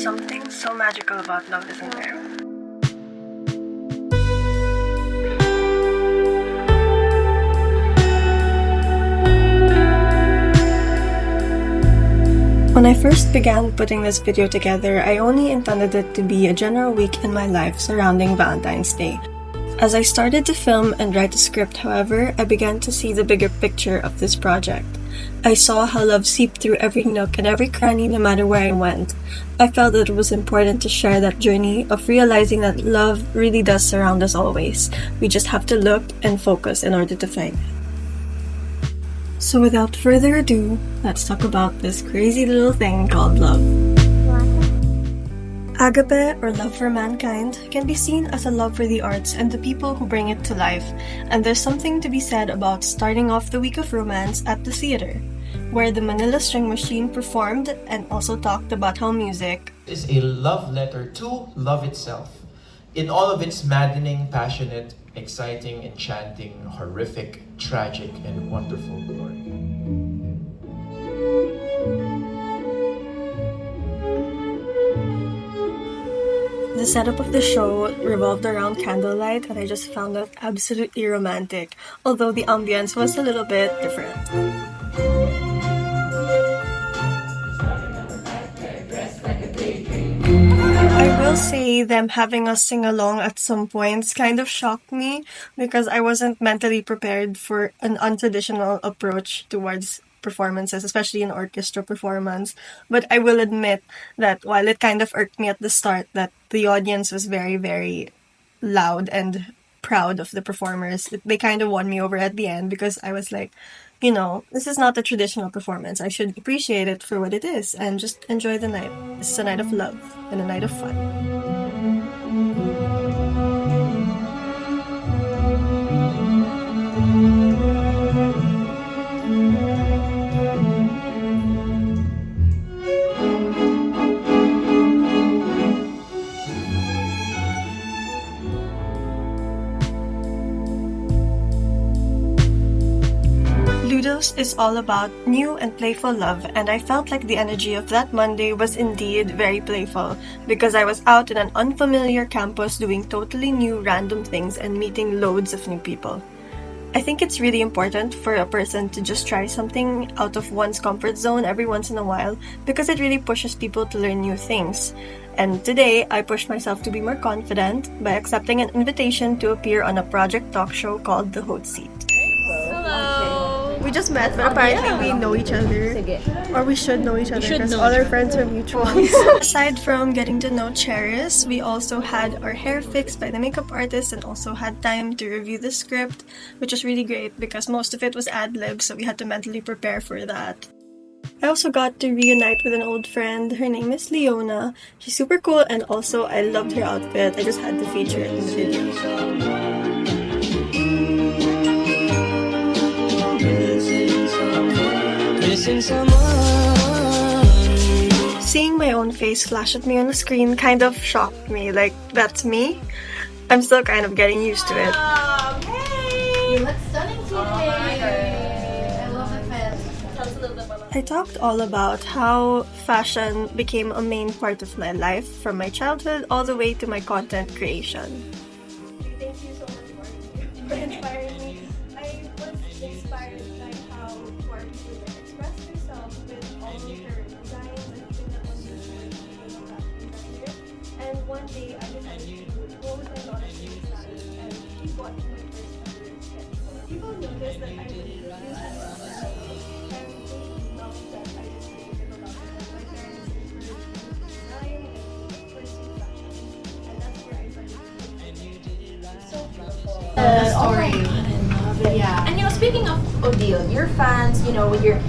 something so magical about love, isn't there? When I first began putting this video together, I only intended it to be a general week in my life surrounding Valentine's Day. As I started to film and write a script, however, I began to see the bigger picture of this project. I saw how love seeped through every nook and every cranny no matter where I went. I felt that it was important to share that journey of realizing that love really does surround us always. We just have to look and focus in order to find it. So without further ado, let's talk about this crazy little thing called love. Agape, or love for mankind, can be seen as a love for the arts and the people who bring it to life, and there's something to be said about starting off the week of romance at the theater, where the Manila String Machine performed and also talked about how music is a love letter to love itself, in all of its maddening, passionate, exciting, enchanting, horrific, tragic, and wonderful glory. The setup of the show revolved around candlelight, and I just found it absolutely romantic, although the ambience was a little bit different. I will say them having us sing along at some points kind of shocked me because I wasn't mentally prepared for an untraditional approach towards performances, especially an orchestra performance. But I will admit that while it kind of irked me at the start that the audience was very, very loud and proud of the performers, they kind of won me over at the end because I was like, this is not a traditional performance. I should appreciate it for what it is and just enjoy the night. This is a night of love and a night of fun. Ludos is all about new and playful love, and I felt like the energy of that Monday was indeed very playful because I was out in an unfamiliar campus doing totally new random things and meeting loads of new people. I think it's really important for a person to just try something out of one's comfort zone every once in a while because it really pushes people to learn new things. And today, I pushed myself to be more confident by accepting an invitation to appear on a project talk show called The Hot Seat. We just met, but apparently we know each other. Or we should know each other because all our friends are mutual. Aside from getting to know Cheris, we also had our hair fixed by the makeup artist and also had time to review the script, which was really great because most of it was ad-lib, so we had to mentally prepare for that. I also got to reunite with an old friend. Her name is Leona. She's super cool, and also I loved her outfit. I just had to feature it in the video. Seeing my own face flash at me on the screen kind of shocked me. Like, that's me? I'm still kind of getting used to it. Hey! You look stunning today! I love the fit. Tell us a little bit about I talked all about how fashion became a main part of my life from my childhood all the way to my content creation. Thank you so much for inspiring me. I was inspired by how Barbie would express herself with all of her designs and everything that was so and one day I decided to go with my daughter to the style and she bought me my first ever sketch. People noticed that I really use my style and they love that I just created a lot of my parents encouraged me to design and pursue fashion, and that's where I started to so beautiful. the story. I love it. Yeah. And speaking of Odile, your fans, with your,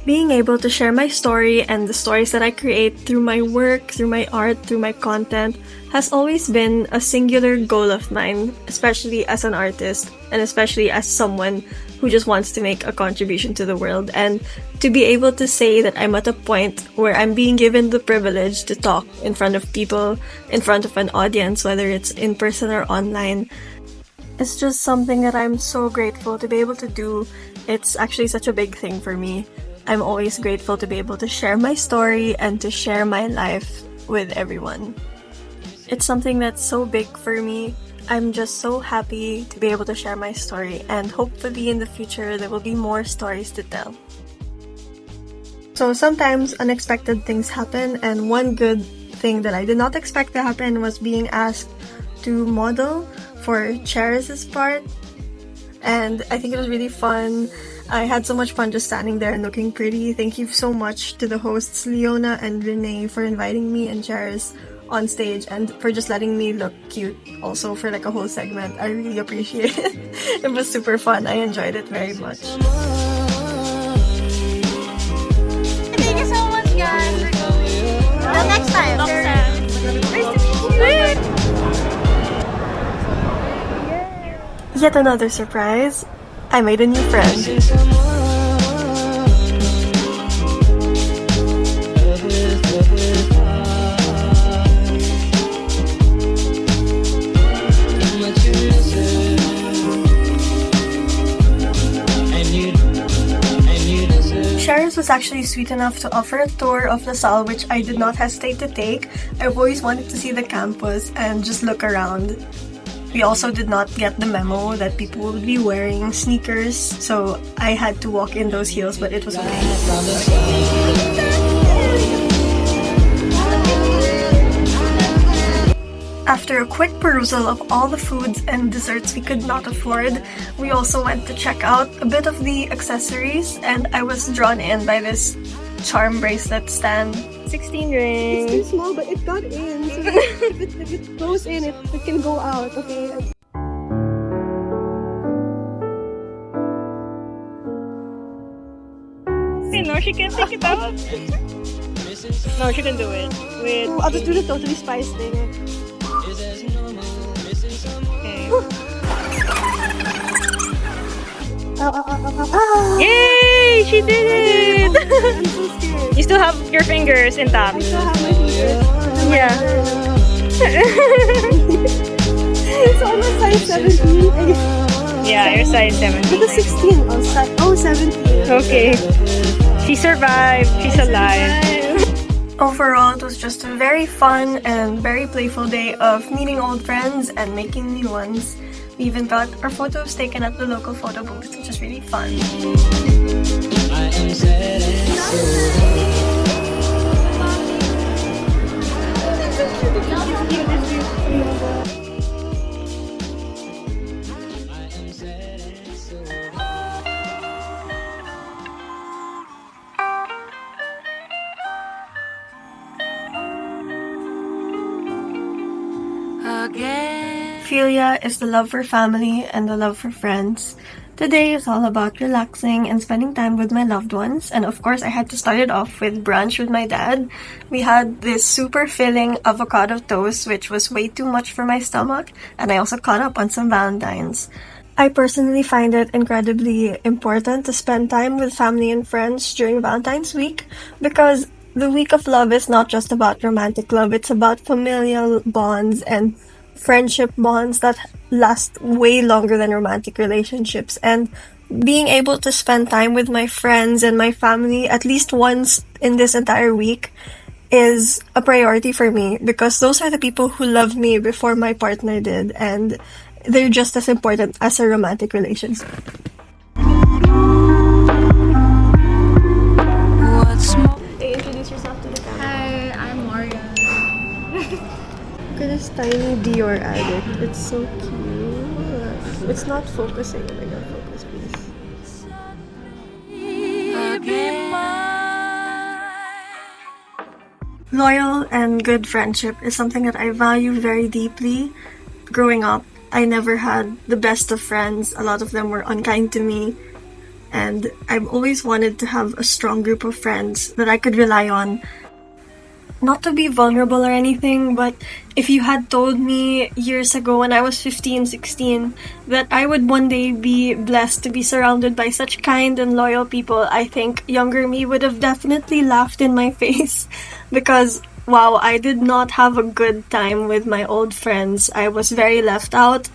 being able to share my story and the stories that I create through my work, through my art, through my content has always been a singular goal of mine, especially as an artist and especially as someone who just wants to make a contribution to the world. And to be able to say that I'm at a point where I'm being given the privilege to talk in front of people, in front of an audience, whether it's in person or online, it's just something that I'm so grateful to be able to do. It's actually such a big thing for me. I'm always grateful to be able to share my story and to share my life with everyone. It's something that's so big for me. I'm just so happy to be able to share my story, and hopefully in the future there will be more stories to tell. So sometimes unexpected things happen, and one good thing that I did not expect to happen was being asked to model for Charis's part, and I think it was really fun. I had so much fun just standing there and looking pretty. Thank you so much to the hosts Leona and Renee for inviting me and Charis on stage and for just letting me look cute also for like a whole segment. I really appreciate it. It was super fun. I enjoyed it very much. Thank you so much, guys, for coming. Until next time. Yet another surprise. I made a new friend. Charis was actually sweet enough to offer a tour of LaSalle, which I did not hesitate to take. I've always wanted to see the campus and just look around. We also did not get the memo that people would be wearing sneakers, so I had to walk in those heels, but it was okay. After a quick perusal of all the foods and desserts we could not afford, we also went to check out a bit of the accessories, and I was drawn in by this charm bracelet stand. 16 rings. It's too small, but it got in. So if it goes in, it can go out, okay? Okay, no, she can take it out. No, she can do it. With I'll just do the totally spice thing. okay. Yay! She did it! I'm so scared. You still have your fingers intact. I still have my fingers. Yeah. So I'm a size 17. I guess. Yeah, you're size 17. But the 16. Oh, 17. Okay. She survived. She's alive. Overall, it was just a very fun and very playful day of meeting old friends and making new ones. We even got our photos taken at the local photo booth, which is really fun. Philia is the love for family and the love for friends. Today is all about relaxing and spending time with my loved ones, and of course I had to start it off with brunch with my dad. We had this super filling avocado toast, which was way too much for my stomach, and I also caught up on some Valentines. I personally find it incredibly important to spend time with family and friends during Valentine's week, because the week of love is not just about romantic love, it's about familial bonds and friendship bonds that last way longer than romantic relationships. And being able to spend time with my friends and my family at least once in this entire week is a priority for me, because those are the people who loved me before my partner did, and they're just as important as a romantic relationship. Hey, introduce yourself to the camera. Hi, I'm Maria. Look at this tiny Dior addict. It's so cute. It's not focusing. Oh my god, focus please. Loyal and good friendship is something that I value very deeply. Growing up, I never had the best of friends. A lot of them were unkind to me. And I've always wanted to have a strong group of friends that I could rely on. Not to be vulnerable or anything, but if you had told me years ago when I was 15, 16, that I would one day be blessed to be surrounded by such kind and loyal people, I think younger me would have definitely laughed in my face. Because, wow, I did not have a good time with my old friends. I was very left out.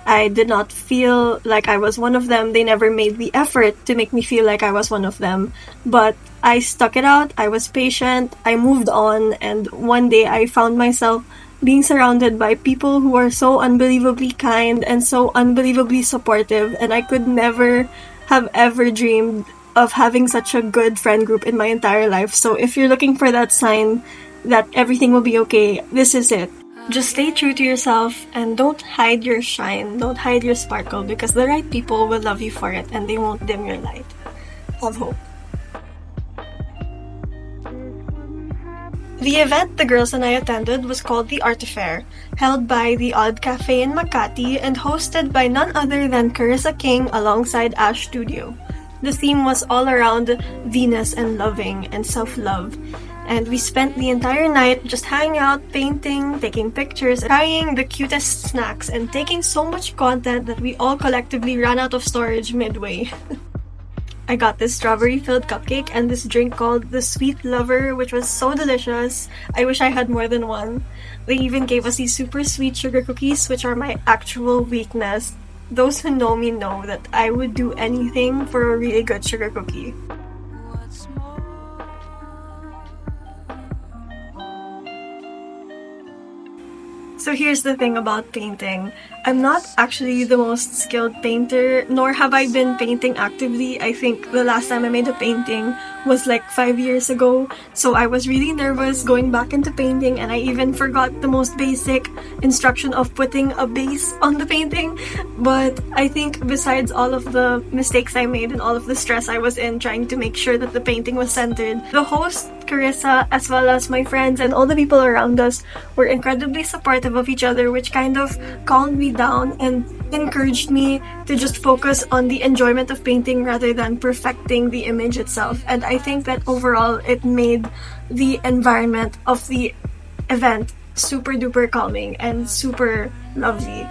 I did not feel like I was one of them. They never made the effort to make me feel like I was one of them. But I stuck it out, I was patient, I moved on, and one day I found myself being surrounded by people who are so unbelievably kind and so unbelievably supportive, and I could never have ever dreamed of having such a good friend group in my entire life. So if you're looking for that sign that everything will be okay, this is it. Just stay true to yourself and don't hide your shine, don't hide your sparkle, because the right people will love you for it and they won't dim your light. Have hope. The event the girls and I attended was called the Art Affair, held by the Odd Cafe in Makati and hosted by none other than Carissa King alongside Ash Studio. The theme was all around Venus and loving and self-love. And we spent the entire night just hanging out, painting, taking pictures, trying the cutest snacks, and taking so much content that we all collectively ran out of storage midway. I got this strawberry-filled cupcake and this drink called the Sweet Lover, which was so delicious. I wish I had more than one. They even gave us these super sweet sugar cookies, which are my actual weakness. Those who know me know that I would do anything for a really good sugar cookie. So here's the thing about painting. I'm not actually the most skilled painter, nor have I been painting actively. I think the last time I made a painting was like 5 years ago. So I was really nervous going back into painting, and I even forgot the most basic instruction of putting a base on the painting. But I think besides all of the mistakes I made and all of the stress I was in trying to make sure that the painting was centered, the host, Carissa, as well as my friends and all the people around us were incredibly supportive of each other, which kind of calmed me down and encouraged me to just focus on the enjoyment of painting rather than perfecting the image itself. And I think that overall it made the environment of the event super duper calming and super lovely.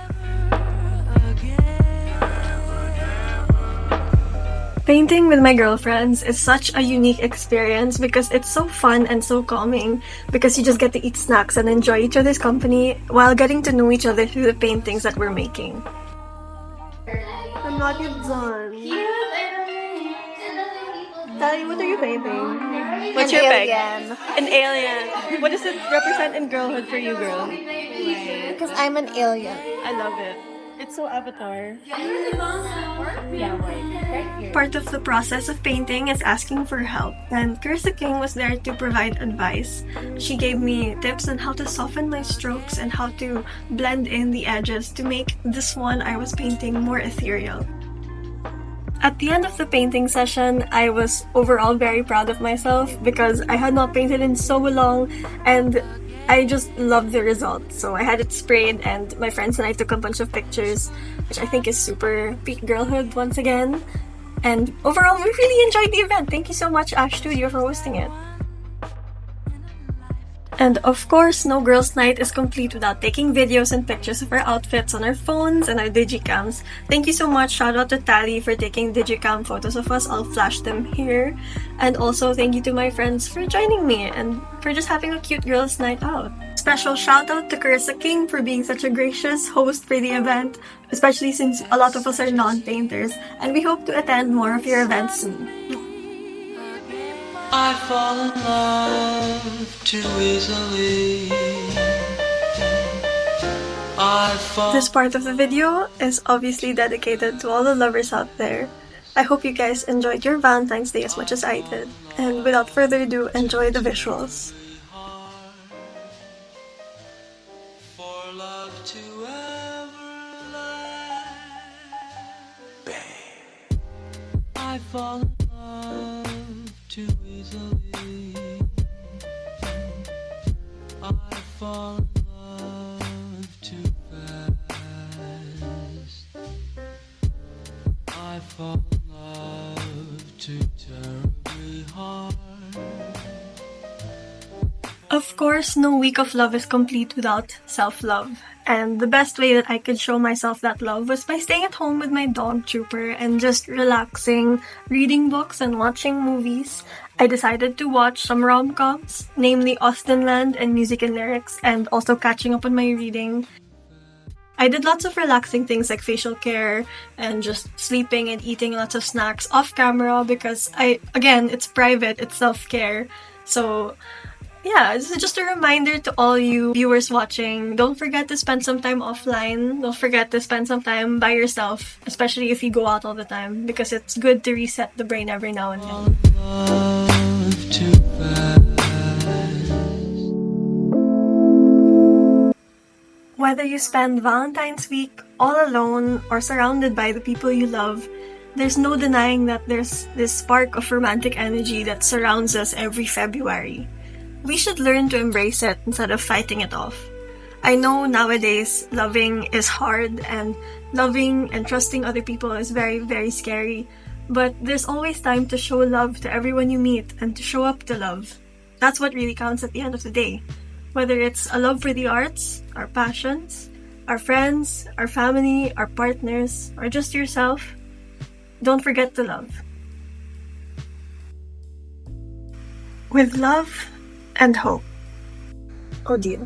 Painting with my girlfriends is such a unique experience because it's so fun and so calming, because you just get to eat snacks and enjoy each other's company while getting to know each other through the paintings that we're making. I'm not yet done. Tali, what are you painting? What's your peg? An alien. What does it represent in girlhood for you, girl? Because I'm an alien. I love it. It's so Avatar. Yeah, right here. Part of the process of painting is asking for help, and Carissa King was there to provide advice. She gave me tips on how to soften my strokes and how to blend in the edges to make this one I was painting more ethereal. At the end of the painting session, I was overall very proud of myself because I had not painted in so long, and I just loved the result. So I had it sprayed and my friends and I took a bunch of pictures, which I think is super peak girlhood once again. And overall, we really enjoyed the event. Thank you so much, Ash Studio, for hosting it. And of course, no girls' night is complete without taking videos and pictures of our outfits on our phones and our digicams. Thank you so much. Shout out to Tali for taking digicam photos of us. I'll flash them here. And also thank you to my friends for joining me and for just having a cute girls' night out. Special shout out to Carissa King for being such a gracious host for the event, especially since a lot of us are non-painters, and we hope to attend more of your events soon. I fall in love too easily. This part of the video is obviously dedicated to all the lovers out there. I hope you guys enjoyed your Valentine's Day as much as I did. And without further ado, enjoy the visuals. For love to ever last. Bang. I fall in love too easily. I fall in love too fast. I fall in love too terribly hard. Of course, no week of love is complete without self-love. And the best way that I could show myself that love was by staying at home with my dog Trooper and just relaxing, reading books and watching movies. I decided to watch some rom-coms, namely Austenland and Music and Lyrics, and also catching up on my reading. I did lots of relaxing things like facial care and just sleeping and eating lots of snacks off camera because again, it's private, it's self-care. So yeah, this is just a reminder to all you viewers watching. Don't forget to spend some time offline. Don't forget to spend some time by yourself, especially if you go out all the time, because it's good to reset the brain every now and then. Love too fast. Whether you spend Valentine's week all alone or surrounded by the people you love, there's no denying that there's this spark of romantic energy that surrounds us every February. We should learn to embrace it instead of fighting it off. I know nowadays loving is hard and loving and trusting other people is very, very scary, but there's always time to show love to everyone you meet and to show up to love. That's what really counts at the end of the day. Whether it's a love for the arts, our passions, our friends, our family, our partners, or just yourself, don't forget to love. With love and hope. Oh dear.